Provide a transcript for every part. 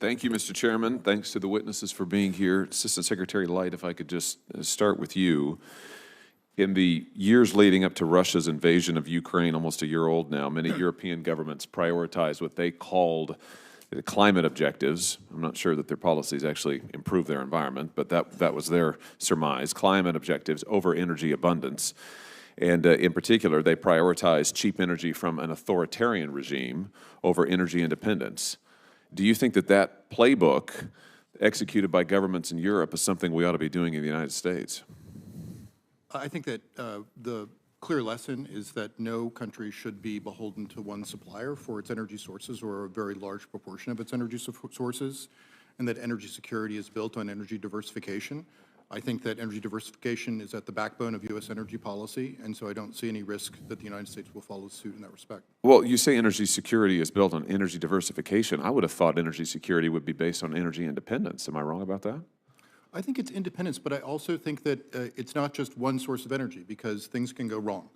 Thank you, Mr. Chairman. Thanks to the witnesses for being here. Assistant Secretary Light, if I could just start with you. In the years leading up to Russia's invasion of Ukraine, almost a year old now, many European governments prioritized what they called the climate objectives. I'm not sure that their policies actually improve their environment, but that was their surmise, climate objectives over energy abundance. And in particular, they prioritized cheap energy from an authoritarian regime over energy independence. Do you think that that playbook executed by governments in Europe is something we ought to be doing in the United States? I think that the clear lesson is that no country should be beholden to one supplier for its energy sources or a very large proportion of its energy sources, and that energy security is built on energy diversification. I think that energy diversification is at the backbone of U.S. energy policy, and so I don't see any risk that the United States will follow suit in that respect. Well, you say energy security is built on energy diversification. I would have thought energy security would be based on energy independence. Am I wrong about that? I think it's independence, but I also think that it's not just one source of energy, because things can go wrong.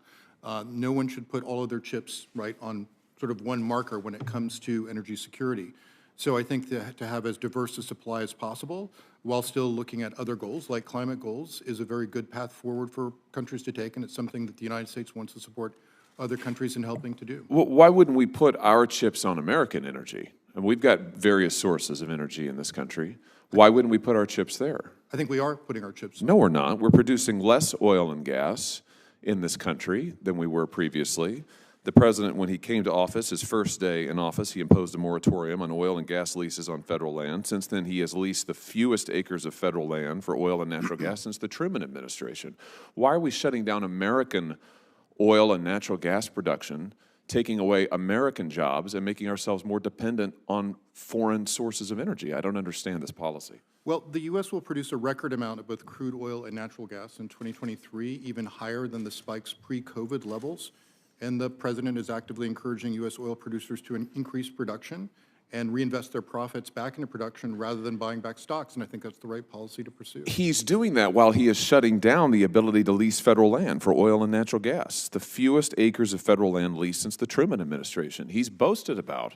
No one should put all of their chips right on sort of one marker when it comes to energy security. So I think to have as diverse a supply as possible, while still looking at other goals, like climate goals, is a very good path forward for countries to take, and it's something that the United States wants to support other countries in helping to do. Well, why wouldn't we put our chips on American energy? And we've got various sources of energy in this country. Why wouldn't we put our chips there? I think we are putting our chips on. No, we're not. We're producing less oil and gas in this country than we were previously. The president, when he came to office, his first day in office, he imposed a moratorium on oil and gas leases on federal land. Since then, he has leased the fewest acres of federal land for oil and natural gas since the Truman administration. Why are we shutting down American oil and natural gas production, taking away American jobs, and making ourselves more dependent on foreign sources of energy? I don't understand this policy. Well, the U.S. will produce a record amount of both crude oil and natural gas in 2023, even higher than the spikes pre-COVID levels. And the president is actively encouraging U.S. oil producers to increase production and reinvest their profits back into production rather than buying back stocks, and I think that's the right policy to pursue. He's doing that while he is shutting down the ability to lease federal land for oil and natural gas, the fewest acres of federal land leased since the Truman administration. He's boasted about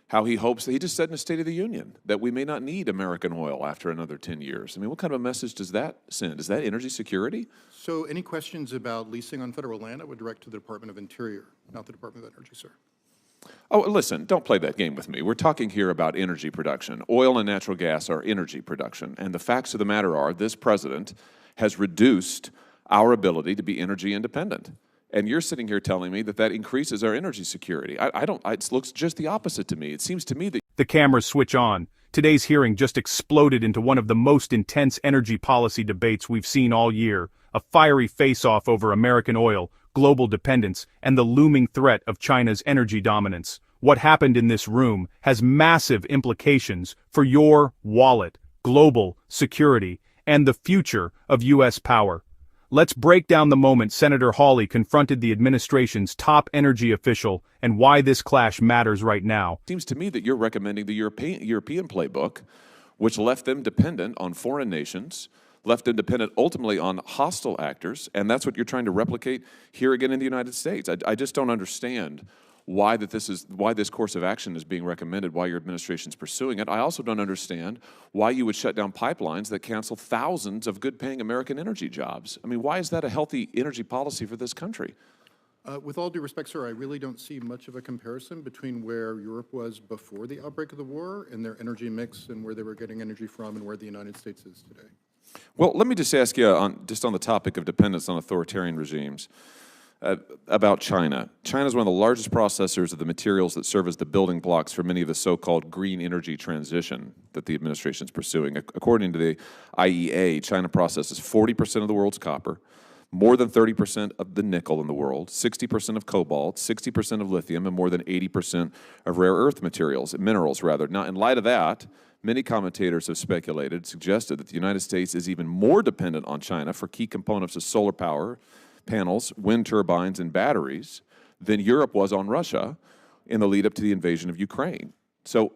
how he hopes, he just said in the State of the Union, that we may not need American oil after another 10 years. I mean, what kind of a message does that send? Is that energy security? So any questions about leasing on federal land, I would direct to the Department of Interior, not the Department of Energy, sir. Oh, listen, don't play that game with me. We're talking here about energy production. Oil and natural gas are energy production. And the facts of the matter are this president has reduced our ability to be energy independent. And you're sitting here telling me that that increases our energy security. It looks just the opposite to me. It seems to me that the cameras switch on. Today's hearing just exploded into one of the most intense energy policy debates we've seen all year, a fiery face-off over American oil, global dependence, and the looming threat of China's energy dominance. What happened in this room has massive implications for your wallet, global security, and the future of U.S. power. Let's break down the moment Senator Hawley confronted the administration's top energy official and why this clash matters right now. it seems to me that you're recommending the European playbook, which left them dependent on foreign nations, left them dependent ultimately on hostile actors, and that's what you're trying to replicate here again in the United States. I just don't understand why this course of action is being recommended, why your administration's pursuing it. I also don't understand why you would shut down pipelines that cancel thousands of good-paying American energy jobs. I mean, why is that a healthy energy policy for this country? With all due respect, sir, I really don't see much of a comparison between where Europe was before the outbreak of the war and their energy mix and where they were getting energy from and where the United States is today. Well, let me just ask you, just on the topic of dependence on authoritarian regimes, about China. China is one of the largest processors of the materials that serve as the building blocks for many of the so-called green energy transition that the administration is pursuing. According to the IEA, China processes 40% of the world's copper, more than 30% of the nickel in the world, 60% of cobalt, 60% of lithium, and more than 80% of rare earth minerals. Now, in light of that, many commentators have suggested that the United States is even more dependent on China for key components of solar power, panels, wind turbines, and batteries than Europe was on Russia in the lead up to the invasion of Ukraine. So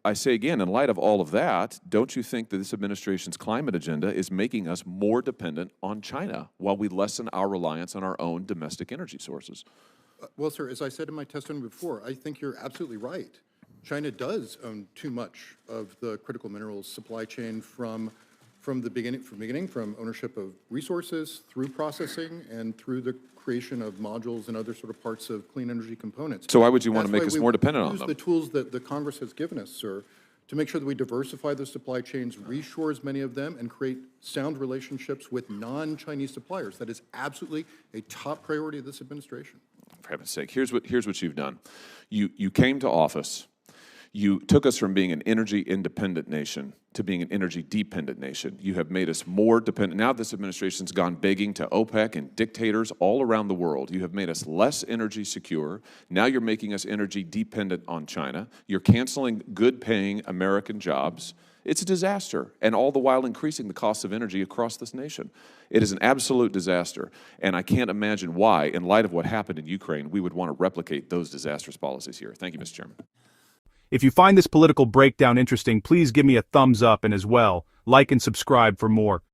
I say again, in light of all of that, don't you think that this administration's climate agenda is making us more dependent on China while we lessen our reliance on our own domestic energy sources? Well, sir, as I said in my testimony before, I think you're absolutely right China does own too much of the critical minerals supply chain from from ownership of resources through processing and through the creation of modules and other sort of parts of clean energy components. So why would you want to That's make why us we more dependent on use them? the tools that the Congress has given us, sir, to make sure that we diversify the supply chains, reshore as many of them, and create sound relationships with non-Chinese suppliers. That is absolutely a top priority of this administration. For heaven's sake, here's what you've done. You came to office. You took us from being an energy independent nation to being an energy dependent nation. You have made us more dependent. Now this administration's gone begging to OPEC and dictators all around the world. You have made us less energy secure. Now you're making us energy dependent on China. You're canceling good paying American jobs. It's a disaster, and all the while increasing the cost of energy across this nation. It is an absolute disaster, and I can't imagine why, in light of what happened in Ukraine, we would want to replicate those disastrous policies here. Thank you, Mr. Chairman. If you find this political breakdown interesting, please give me a thumbs up and as well, like and subscribe for more.